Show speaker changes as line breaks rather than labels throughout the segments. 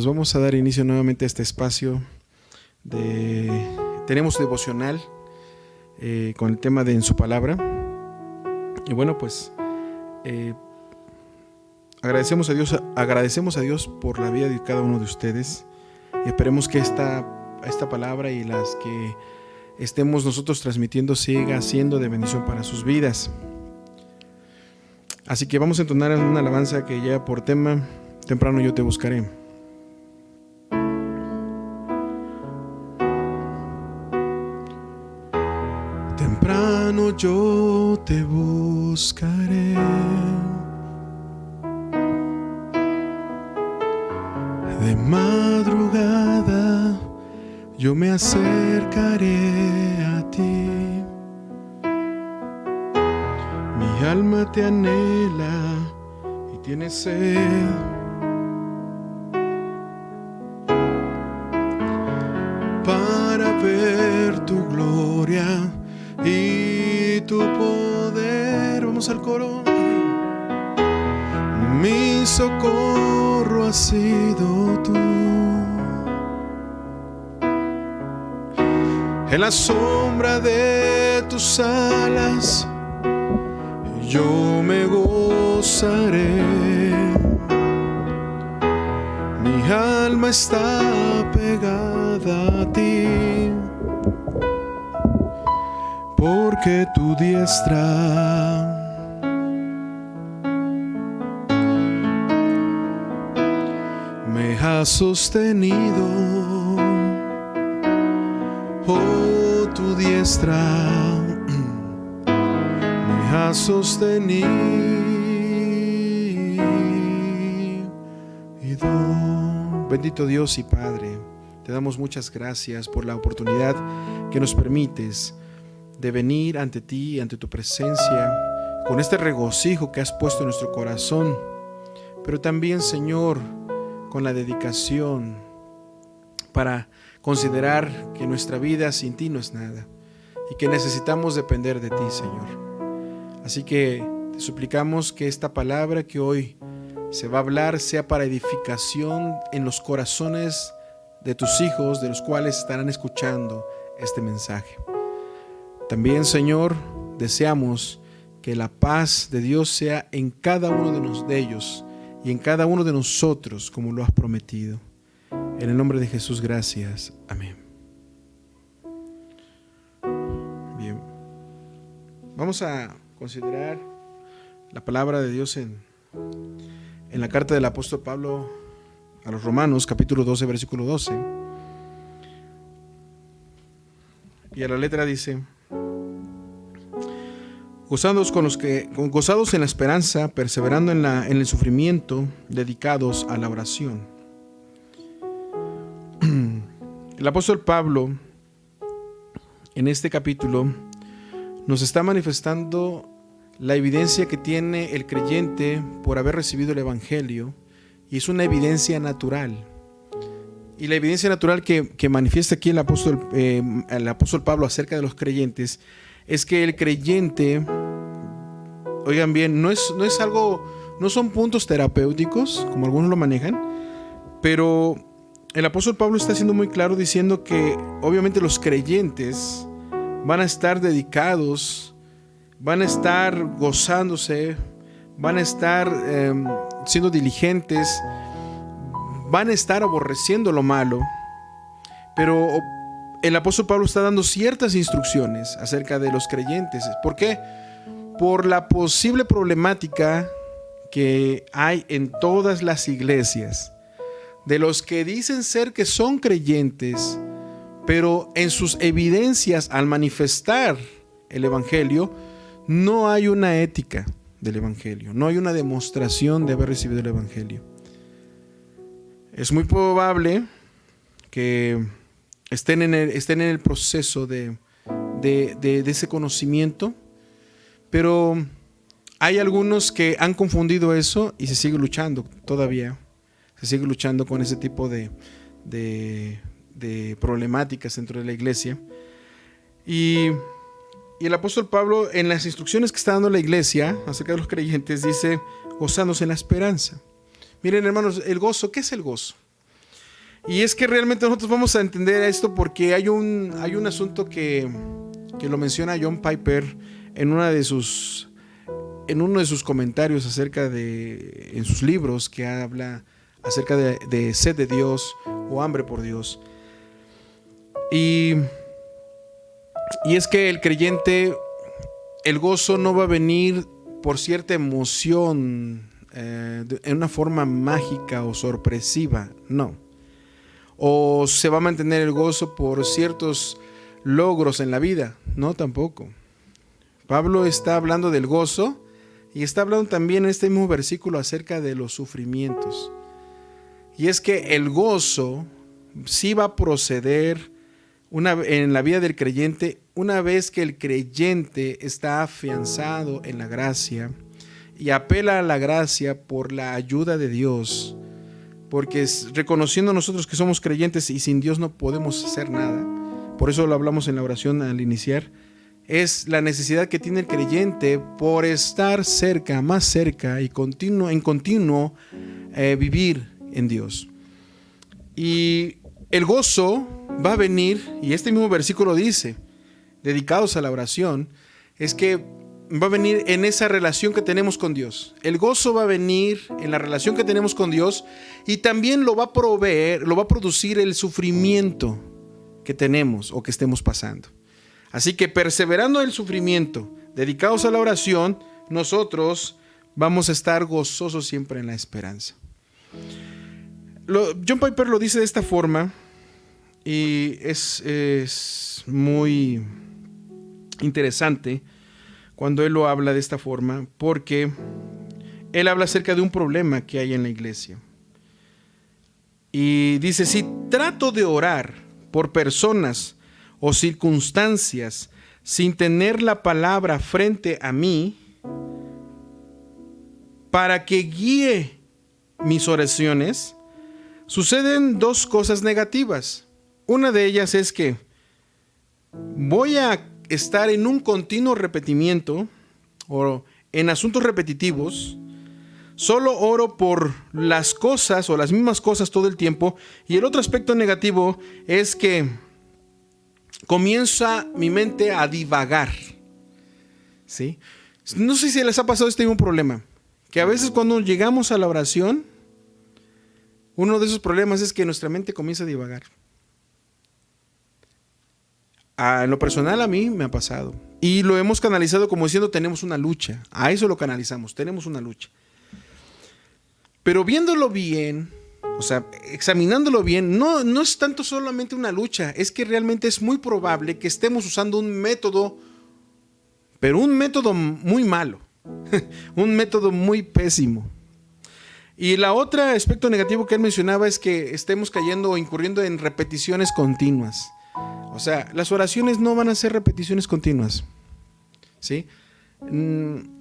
vamos a dar inicio nuevamente a este espacio tenemos devocional con el tema de En su palabra. Y bueno, pues agradecemos a Dios por la vida de cada uno de ustedes, y esperemos que esta palabra y las que estemos nosotros transmitiendo siga siendo de bendición para sus vidas. Así que vamos a entonar una alabanza que lleva por tema: temprano yo te buscaré. Temprano yo te buscaré, de madrugada yo me acercaré a ti. Mi alma te anhela y tiene sed. Para ver tu gloria y tu poder. Vamos al coro. Mi socorro has sido tú. En la sombra de tus alas yo me gozaré. Mi alma está pegada a ti, porque tu diestra me ha sostenido. Oh, tu diestra me ha sostenido. Bendito Dios y Padre, te damos muchas gracias por la oportunidad que nos permites de venir ante ti, ante tu presencia, con este regocijo que has puesto en nuestro corazón, pero también, Señor, con la dedicación para considerar que nuestra vida sin ti no es nada y que necesitamos depender de ti, Señor. Así que te suplicamos que esta palabra que hoy se va a hablar sea para edificación en los corazones de tus hijos, de los cuales estarán escuchando este mensaje. También, Señor, deseamos que la paz de Dios sea en cada uno de ellos y en cada uno de nosotros, como lo has prometido. En el nombre de Jesús, gracias. Amén. Bien. Vamos a considerar la palabra de Dios en la carta del apóstol Pablo a los Romanos, capítulo 12, versículo 12. Y a la letra dice: gozados en la esperanza, perseverando en el sufrimiento, dedicados a la oración. El apóstol Pablo en este capítulo nos está manifestando la evidencia que tiene el creyente por haber recibido el evangelio, y es una evidencia natural. Y la evidencia natural que manifiesta aquí el apóstol Pablo acerca de los creyentes es que el creyente, oigan bien, no son puntos terapéuticos como algunos lo manejan, pero el apóstol Pablo está siendo muy claro diciendo que obviamente los creyentes van a estar dedicados, van a estar gozándose, van a estar siendo diligentes, van a estar aborreciendo lo malo. Pero el apóstol Pablo está dando ciertas instrucciones acerca de los creyentes. ¿Por qué? Por la posible problemática que hay en todas las iglesias, de los que dicen ser que son creyentes, pero en sus evidencias al manifestar el evangelio no hay una ética del evangelio, no hay una demostración de haber recibido el evangelio. Es muy probable que estén en el proceso de ese conocimiento, pero hay algunos que han confundido eso y se sigue luchando todavía. Se sigue luchando con ese tipo de problemáticas dentro de la iglesia. Y el apóstol Pablo, en las instrucciones que está dando la iglesia acerca de los creyentes, dice: gozándose en la esperanza. Miren, hermanos, el gozo, ¿qué es el gozo? Y es que realmente nosotros vamos a entender esto porque hay un asunto que lo menciona John Piper en uno de sus comentarios en sus libros, que habla acerca de sed de Dios o hambre por Dios. Y es que el creyente, el gozo no va a venir por cierta emoción en una forma mágica o sorpresiva, no. O se va a mantener el gozo por ciertos logros en la vida, no, tampoco. Pablo está hablando del gozo y está hablando también en este mismo versículo acerca de los sufrimientos. Y es que el gozo sí va a proceder en la vida del creyente una vez que el creyente está afianzado en la gracia y apela a la gracia por la ayuda de Dios. Porque reconociendo nosotros que somos creyentes y sin Dios no podemos hacer nada, por eso lo hablamos en la oración al iniciar, es la necesidad que tiene el creyente por estar cerca, más cerca y en continuo vivir en Dios. Y el gozo va a venir, y este mismo versículo dice, dedicados a la oración, es que va a venir en esa relación que tenemos con Dios. El gozo va a venir en la relación que tenemos con Dios y también lo va a producir el sufrimiento que tenemos o que estemos pasando. Así que perseverando en el sufrimiento, dedicados a la oración, nosotros vamos a estar gozosos siempre en la esperanza. John Piper lo dice de esta forma y es muy interesante cuando él lo habla de esta forma, porque él habla acerca de un problema que hay en la iglesia. Y dice, si trato de orar por personas o circunstancias sin tener la palabra frente a mí para que guíe mis oraciones, suceden dos cosas negativas. Una de ellas es que voy a estar en un continuo repetimiento o en asuntos repetitivos. Solo oro por las cosas o las mismas cosas todo el tiempo. Y el otro aspecto negativo es que comienza mi mente a divagar, ¿sí? No sé si les ha pasado este mismo problema, que a veces cuando llegamos a la oración, uno de esos problemas es que nuestra mente comienza a divagar. En lo personal a mí me ha pasado y lo hemos canalizado como diciendo tenemos una lucha. A eso lo canalizamos, tenemos una lucha. Pero viéndolo bien, o sea, examinándolo bien, no es tanto solamente una lucha, es que realmente es muy probable que estemos usando un método, pero un método muy malo, un método muy pésimo. Y la otra aspecto negativo que él mencionaba es que estemos cayendo o incurriendo en repeticiones continuas. O sea, las oraciones no van a ser repeticiones continuas, ¿sí?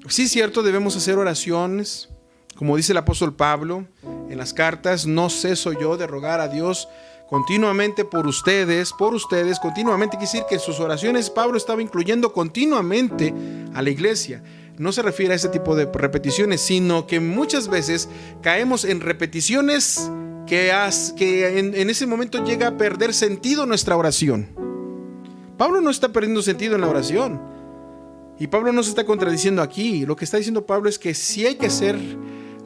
Sí es cierto, debemos hacer oraciones, como dice el apóstol Pablo en las cartas, no ceso yo de rogar a Dios continuamente por ustedes, continuamente. Quiere decir que en sus oraciones Pablo estaba incluyendo continuamente a la iglesia. No se refiere a ese tipo de repeticiones, sino que muchas veces caemos en repeticiones que en ese momento llega a perder sentido nuestra oración. Pablo no está perdiendo sentido en la oración. Y Pablo no se está contradiciendo aquí. Lo que está diciendo Pablo es que sí hay que hacer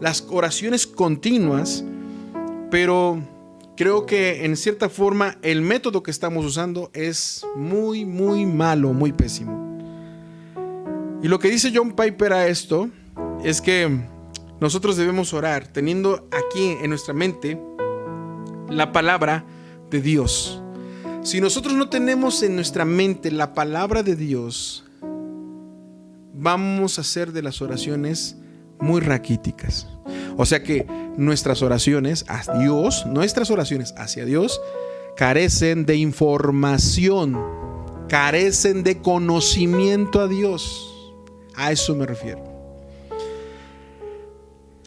las oraciones continuas, pero creo que en cierta forma el método que estamos usando es muy, muy malo, muy pésimo. Y lo que dice John Piper a esto es que nosotros debemos orar teniendo aquí en nuestra mente la palabra de Dios. Si nosotros no tenemos en nuestra mente la palabra de Dios, vamos a hacer de las oraciones muy raquíticas. O sea que nuestras oraciones hacia Dios carecen de información, carecen de conocimiento a Dios. A eso me refiero.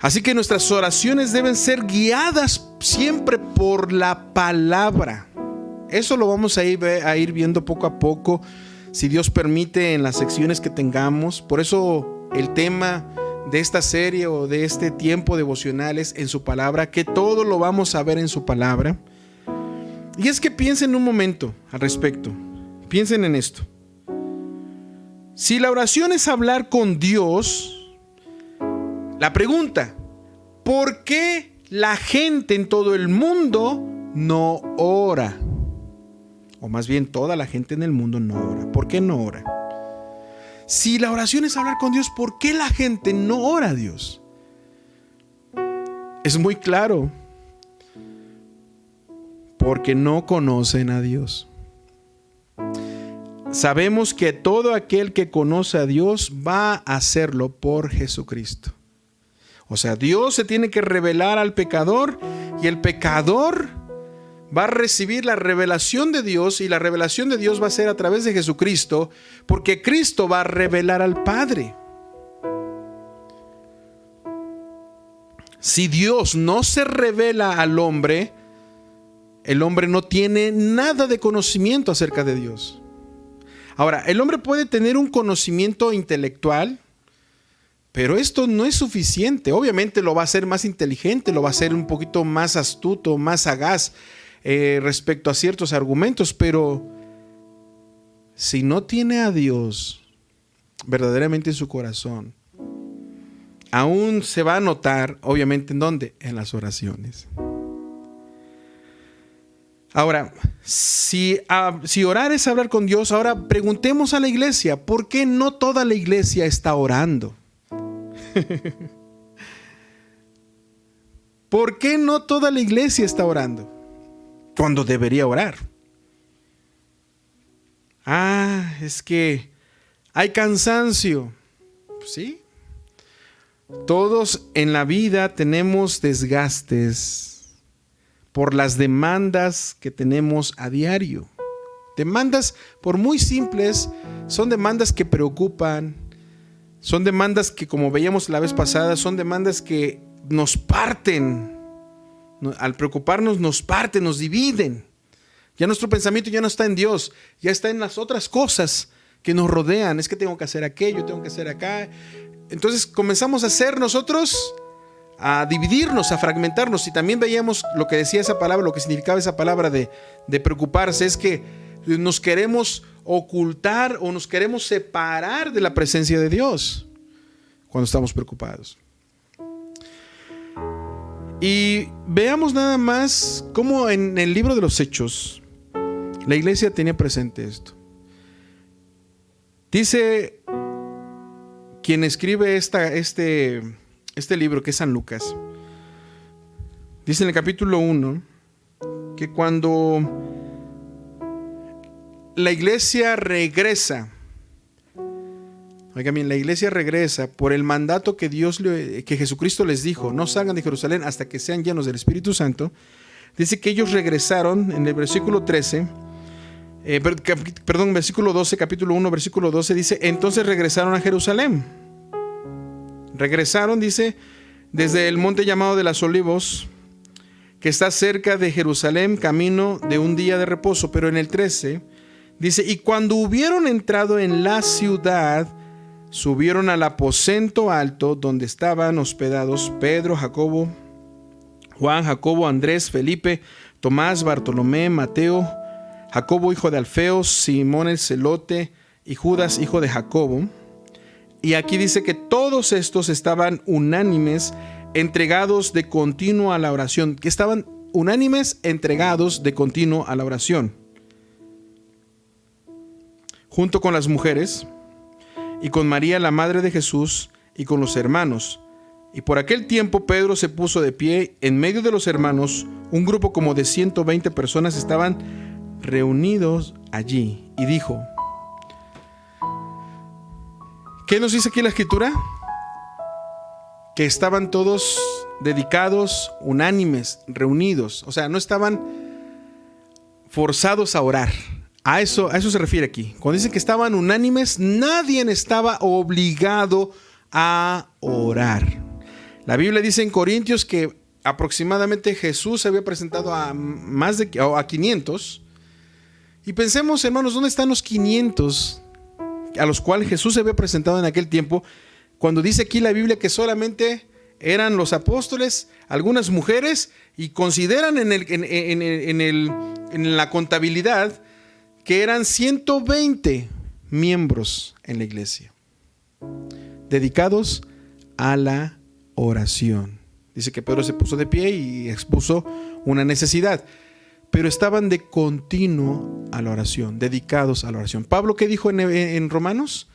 Así que nuestras oraciones deben ser guiadas siempre por la palabra. Eso lo vamos a ir viendo poco a poco, si Dios permite, en las secciones que tengamos. Por eso el tema de esta serie o de este tiempo devocional es en su palabra, que todo lo vamos a ver en su palabra. Y es que piensen un momento al respecto. Piensen en esto. Si la oración es hablar con Dios, la pregunta, ¿por qué la gente en todo el mundo no ora? O más bien, toda la gente en el mundo no ora. ¿Por qué no ora? Si la oración es hablar con Dios, ¿por qué la gente no ora a Dios? Es muy claro. Porque no conocen a Dios. Sabemos que todo aquel que conoce a Dios va a hacerlo por Jesucristo. O sea, Dios se tiene que revelar al pecador y el pecador va a recibir la revelación de Dios, y la revelación de Dios va a ser a través de Jesucristo, porque Cristo va a revelar al Padre. Si Dios no se revela al hombre, el hombre no tiene nada de conocimiento acerca de Dios. Ahora, el hombre puede tener un conocimiento intelectual, pero esto no es suficiente. Obviamente lo va a hacer más inteligente, lo va a hacer un poquito más astuto, más sagaz respecto a ciertos argumentos, pero si no tiene a Dios verdaderamente en su corazón, aún se va a notar, obviamente, ¿en dónde? En las oraciones. Ahora, si orar es hablar con Dios, ahora preguntemos a la iglesia, ¿por qué no toda la iglesia está orando? ¿Por qué no toda la iglesia está orando cuando debería orar? Es que hay cansancio. Sí. Todos en la vida tenemos desgastes por las demandas que tenemos a diario. Demandas, por muy simples, son demandas que preocupan. Son demandas que, como veíamos la vez pasada, son demandas que nos parten. Al preocuparnos nos parten, nos dividen. Ya nuestro pensamiento ya no está en Dios, ya está en las otras cosas que nos rodean. Es que tengo que hacer aquello, tengo que hacer acá. Entonces comenzamos a hacer nosotros, a dividirnos, a fragmentarnos. Y también veíamos lo que decía esa palabra, lo que significaba esa palabra de preocuparse. Es que nos queremos ocultar o nos queremos separar de la presencia de Dios cuando estamos preocupados. Y veamos nada más cómo en el libro de los Hechos la iglesia tenía presente esto. Dice quien escribe este libro, que es San Lucas, dice en el capítulo 1 que cuando la iglesia regresa, oigan bien, la iglesia regresa por el mandato que Jesucristo les dijo: no salgan de Jerusalén hasta que sean llenos del Espíritu Santo. Dice que ellos regresaron en el versículo 13, versículo 12, capítulo 1, versículo 12, dice: entonces regresaron a Jerusalén. Regresaron, dice, desde el monte llamado de las Olivos, que está cerca de Jerusalén, camino de un día de reposo. Pero en el 13 dice: y cuando hubieron entrado en la ciudad, subieron al aposento alto donde estaban hospedados Pedro, Jacobo, Juan, Jacobo, Andrés, Felipe, Tomás, Bartolomé, Mateo, Jacobo hijo de Alfeo, Simón el celote y Judas hijo de Jacobo. Y aquí dice que todos estos estaban unánimes, entregados de continuo a la oración. Que estaban unánimes, entregados de continuo a la oración. Junto con las mujeres, y con María la madre de Jesús, y con los hermanos. Y por aquel tiempo Pedro se puso de pie en medio de los hermanos. Un grupo como de 120 personas estaban reunidos allí. Y dijo: ¿qué nos dice aquí la Escritura? Que estaban todos dedicados, unánimes, reunidos. O sea, no estaban forzados a orar. A eso se refiere aquí. Cuando dice que estaban unánimes, nadie estaba obligado a orar. La Biblia dice en Corintios que aproximadamente Jesús se había presentado a más de 500. Y pensemos, hermanos, ¿dónde están los 500 a los cuales Jesús se había presentado en aquel tiempo? Cuando dice aquí la Biblia que solamente eran los apóstoles, algunas mujeres, y consideran en en la contabilidad que eran 120 miembros en la iglesia, dedicados a la oración. Dice que Pedro se puso de pie y expuso una necesidad, pero estaban de continuo a la oración, dedicados a la oración. Pablo, ¿qué dijo en Romanos?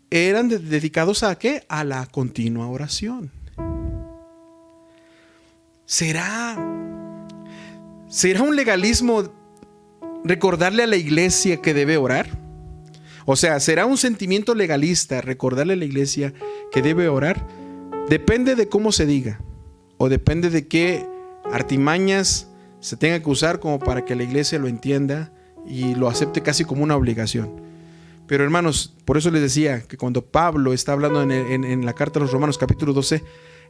Eran dedicados ¿a qué? A la continua oración. ¿Será un legalismo recordarle a la iglesia que debe orar? O sea, ¿será un sentimiento legalista recordarle a la iglesia que debe orar? Depende de cómo se diga, o depende de qué artimañas se tenga que usar como para que la iglesia lo entienda y lo acepte casi como una obligación. Pero hermanos, por eso les decía que cuando Pablo está hablando en la carta a los Romanos capítulo 12,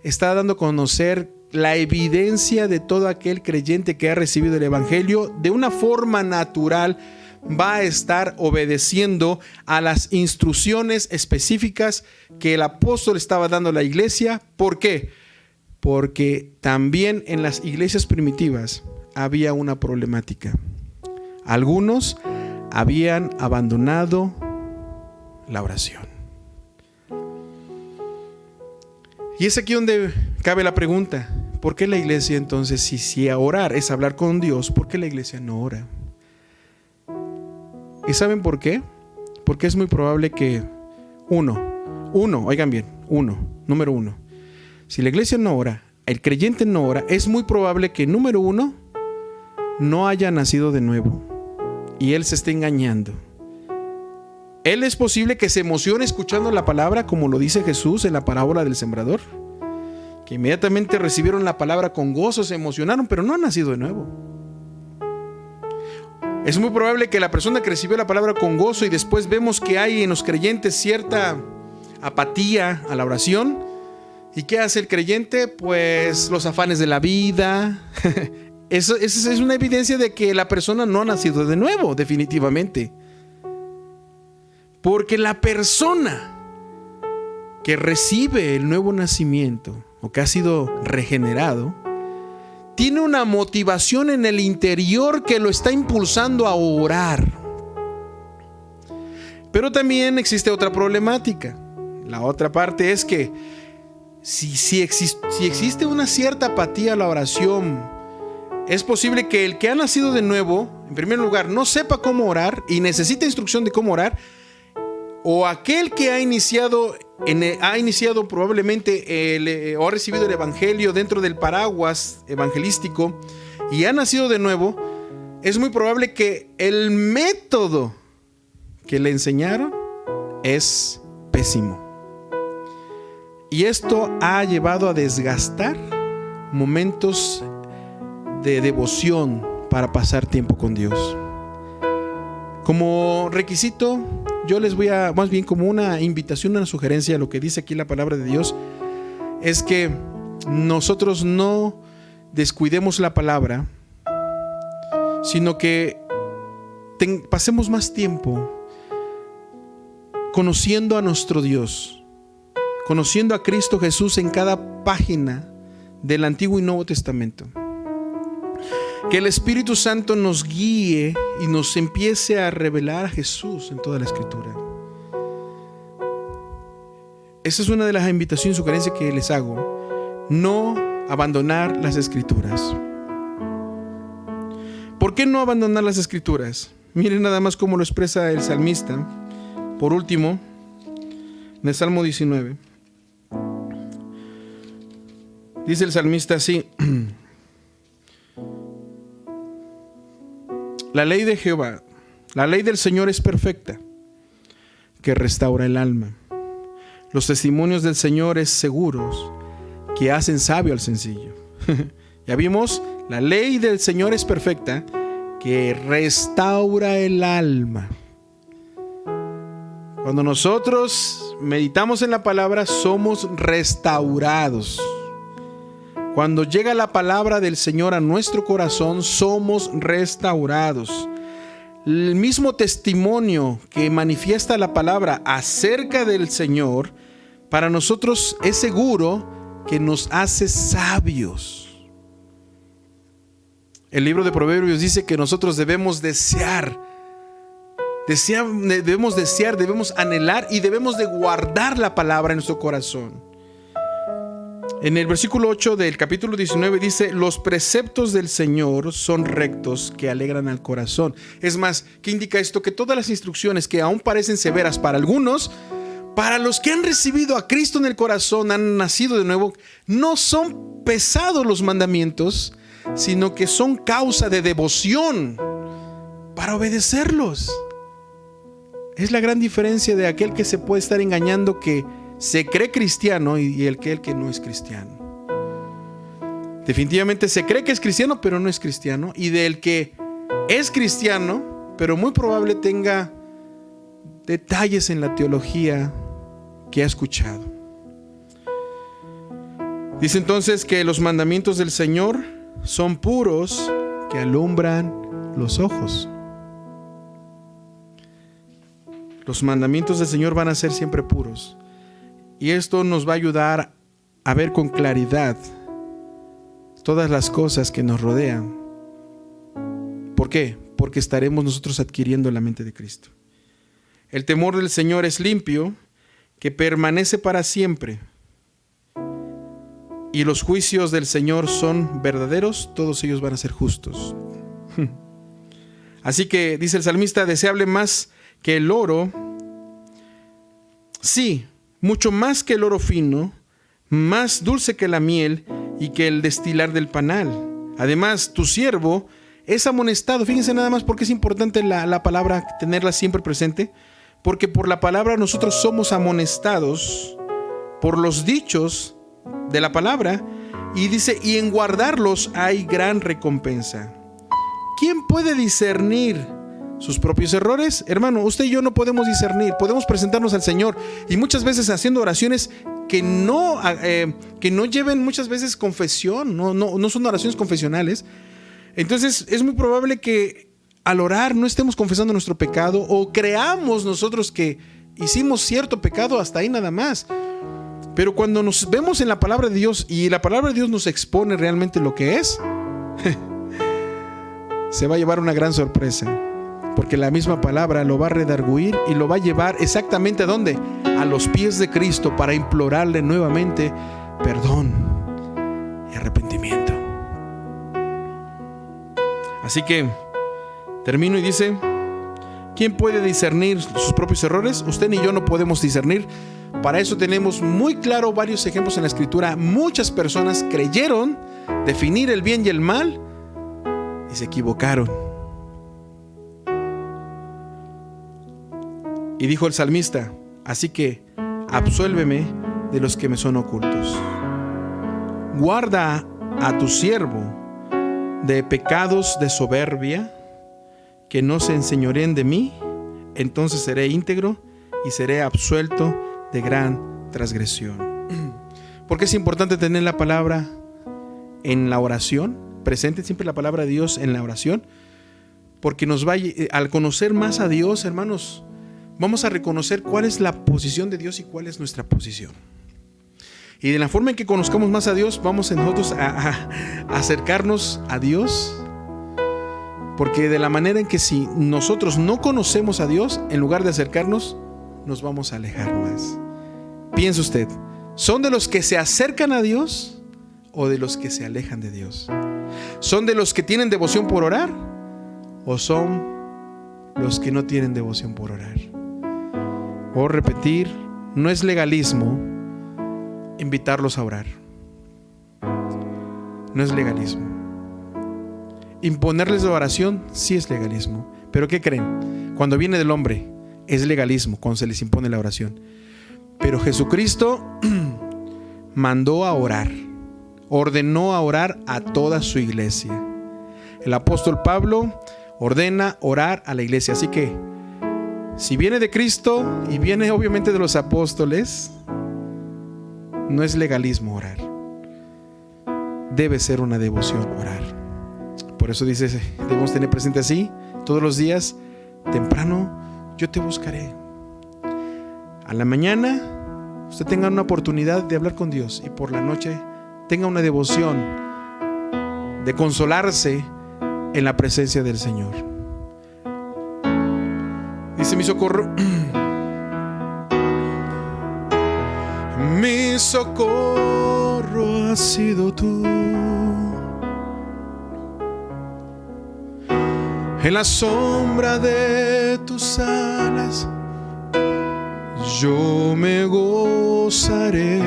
está dando a conocer la evidencia de todo aquel creyente que ha recibido el evangelio de una forma natural. Va a estar obedeciendo a las instrucciones específicas que el apóstol estaba dando a la iglesia. ¿Por qué? Porque también en las iglesias primitivas había una problemática. Algunos habían abandonado la oración. Y es aquí donde cabe la pregunta: ¿por qué la iglesia entonces, si orar es hablar con Dios, por qué la iglesia no ora? ¿Y saben por qué? Porque es muy probable que número uno, si la iglesia no ora, el creyente no ora, es muy probable que número uno, no haya nacido de nuevo y él se esté engañando. Él es posible que se emocione escuchando la palabra, como lo dice Jesús en la parábola del sembrador, que inmediatamente recibieron la palabra con gozo, se emocionaron, pero no han nacido de nuevo. Es muy probable que la persona que recibió la palabra con gozo y después vemos que hay en los creyentes cierta apatía a la oración. ¿Y qué hace el creyente? Pues los afanes de la vida. Eso es una evidencia de que la persona no ha nacido de nuevo, definitivamente. Porque la persona que recibe el nuevo nacimiento o que ha sido regenerado, tiene una motivación en el interior que lo está impulsando a orar. Pero también existe otra problemática. La otra parte es que si existe una cierta apatía a la oración, es posible que el que ha nacido de nuevo, en primer lugar, no sepa cómo orar y necesita instrucción de cómo orar, o aquel que ha iniciado probablemente o ha recibido el evangelio dentro del paraguas evangelístico y ha nacido de nuevo, es muy probable que el método que le enseñaron es pésimo. Y esto ha llevado a desgastar momentos de devoción para pasar tiempo con Dios. Como requisito, yo les voy a, más bien como una invitación, una sugerencia, lo que dice aquí la palabra de Dios, es que nosotros no descuidemos la palabra, sino que pasemos más tiempo conociendo a nuestro Dios, conociendo a Cristo Jesús en cada página del Antiguo y Nuevo Testamento. Que el Espíritu Santo nos guíe y nos empiece a revelar a Jesús en toda la Escritura. Esa es una de las invitaciones y sugerencias que les hago. No abandonar las Escrituras. ¿Por qué no abandonar las Escrituras? Miren nada más cómo lo expresa el salmista. Por último, en el Salmo 19. Dice el salmista así: la ley de Jehová, la ley del Señor es perfecta, que restaura el alma. Los testimonios del Señor es seguros, que hacen sabio al sencillo. Ya vimos, la ley del Señor es perfecta, que restaura el alma. Cuando nosotros meditamos en la palabra, somos restaurados. Cuando llega la palabra del Señor a nuestro corazón, somos restaurados. El mismo testimonio que manifiesta la palabra acerca del Señor, para nosotros es seguro que nos hace sabios. El libro de Proverbios dice que nosotros debemos debemos anhelar y debemos de guardar la palabra en nuestro corazón. En el versículo 8 del capítulo 19 dice: los preceptos del Señor son rectos, que alegran al corazón. Es más, ¿qué indica esto? Que todas las instrucciones que aún parecen severas para algunos, para los que han recibido a Cristo en el corazón, han nacido de nuevo, no son pesados los mandamientos, sino que son causa de devoción para obedecerlos. Es la gran diferencia de aquel que se puede estar engañando, que se cree cristiano, y el que no es cristiano. Definitivamente se cree que es cristiano, pero no es cristiano. Y del que es cristiano, pero muy probable tenga detalles en la teología que ha escuchado. Dice entonces que los mandamientos del Señor son puros, que alumbran los ojos. Los mandamientos del Señor van a ser siempre puros. Y esto nos va a ayudar a ver con claridad todas las cosas que nos rodean. ¿Por qué? Porque estaremos nosotros adquiriendo la mente de Cristo. El temor del Señor es limpio, que permanece para siempre. Y los juicios del Señor son verdaderos, todos ellos van a ser justos. Así que, dice el salmista, deseable más que el oro, sí, mucho más que el oro fino, más dulce que la miel y que el destilar del panal. Además, tu siervo es amonestado. Fíjense nada más porque es importante la palabra, tenerla siempre presente, porque por la palabra nosotros somos amonestados por los dichos de la palabra, y dice, y en guardarlos hay gran recompensa. ¿Quién puede discernir sus propios errores? Hermano, usted y yo no podemos discernir. Podemos presentarnos al Señor y muchas veces haciendo oraciones que no lleven muchas veces confesión, no son oraciones confesionales. Entonces es muy probable que al orar no estemos confesando nuestro pecado, o creamos nosotros que hicimos cierto pecado, hasta ahí nada más. Pero cuando nos vemos en la palabra de Dios y la palabra de Dios nos expone realmente lo que es, se va a llevar una gran sorpresa. Porque la misma palabra lo va a redarguir y lo va a llevar exactamente ¿a dónde? A los pies de Cristo, para implorarle nuevamente perdón y arrepentimiento. Así que termino y dice: ¿quién puede discernir sus propios errores? Usted ni yo no podemos discernir. Para eso tenemos muy claro varios ejemplos en la Escritura. Muchas personas creyeron definir el bien y el mal y se equivocaron. Y dijo el salmista: así que absuélveme de los que me son ocultos. Guarda a tu siervo de pecados de soberbia, que no se enseñoreen de mí, entonces seré íntegro y seré absuelto de gran transgresión. Porque es importante tener la palabra en la oración, presente siempre la palabra de Dios en la oración, porque nos va, al conocer más a Dios, hermanos, vamos a reconocer cuál es la posición de Dios y cuál es nuestra posición. Y de la forma en que conozcamos más a Dios, vamos nosotros a acercarnos a Dios. Porque de la manera en que si nosotros no conocemos a Dios, en lugar de acercarnos, nos vamos a alejar más. Piense usted, ¿son de los que se acercan a Dios o de los que se alejan de Dios? ¿Son de los que tienen devoción por orar o son los que no tienen devoción por orar? O repetir, no es legalismo invitarlos a orar. No es legalismo. Imponerles la oración sí es legalismo. Pero ¿qué creen? Cuando viene del hombre es legalismo, cuando se les impone la oración. Pero Jesucristo mandó a orar, ordenó a orar a toda su iglesia. El apóstol Pablo ordena orar a la iglesia. Así que si viene de Cristo y viene obviamente de los apóstoles, no es legalismo orar. Debe ser una devoción orar. Por eso dice, debemos tener presente así, todos los días, temprano, yo te buscaré. A la mañana, usted tenga una oportunidad de hablar con Dios, y por la noche tenga una devoción de consolarse en la presencia del Señor. Dice mi socorro. Mi socorro has sido tú. En la sombra de tus alas yo me gozaré.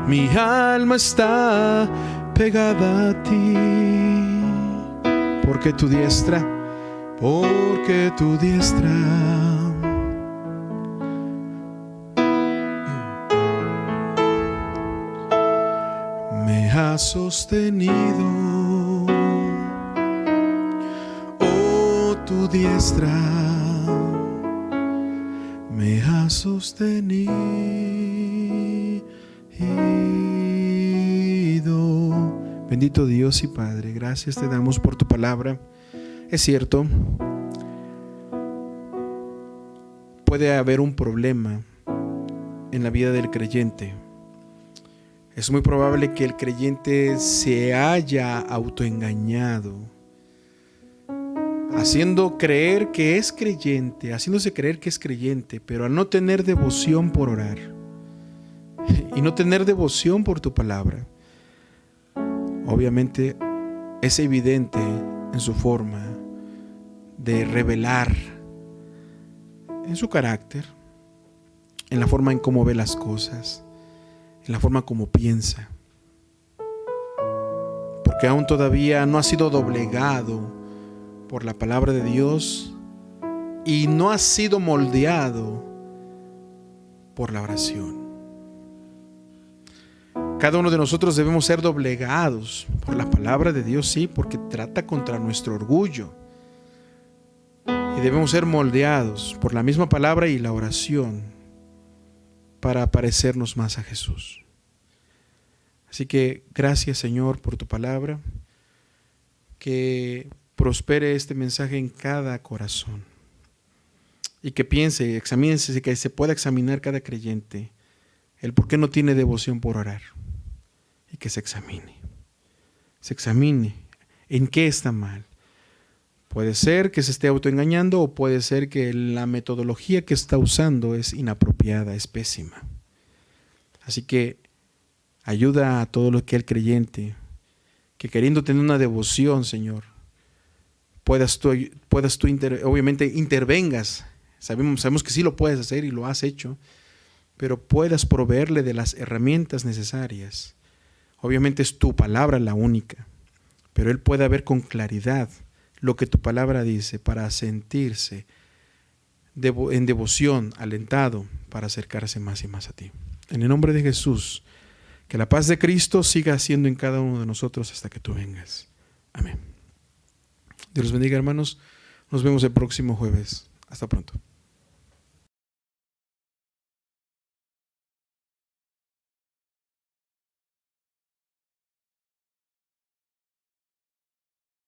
Mi alma está pegada a ti, porque tu diestra me ha sostenido. Tu diestra me ha sostenido. Bendito Dios y Padre, gracias te damos por tu palabra. Es cierto, puede haber un problema en la vida del creyente. Es muy probable que el creyente se haya autoengañado, haciéndose creer que es creyente, pero al no tener devoción por orar y no tener devoción por tu palabra, obviamente es evidente en su forma de revelar, en su carácter, en la forma en cómo ve las cosas, en la forma como piensa, porque aún todavía no ha sido doblegado por la palabra de Dios y no ha sido moldeado por la oración. Cada uno de nosotros debemos ser doblegados por la palabra de Dios, sí, porque trata contra nuestro orgullo, y debemos ser moldeados por la misma palabra y la oración para parecernos más a Jesús. Así que gracias, Señor, por tu palabra, que prospere este mensaje en cada corazón y que piense, examínese, que se pueda examinar cada creyente el por qué no tiene devoción por orar, y que se examine en qué está mal. Puede ser que se esté autoengañando, o puede ser que la metodología que está usando es inapropiada, es pésima. Así que ayuda a todo lo que el creyente, que queriendo tener una devoción, Señor, puedas tú obviamente intervengas. Sabemos que sí lo puedes hacer y lo has hecho, pero puedas proveerle de las herramientas necesarias. Obviamente es tu palabra la única, pero él pueda ver con claridad lo que tu palabra dice para sentirse en devoción, alentado para acercarse más y más a ti. En el nombre de Jesús, que la paz de Cristo siga siendo en cada uno de nosotros hasta que tú vengas. Amén. Dios los bendiga, hermanos. Nos vemos el próximo jueves. Hasta pronto.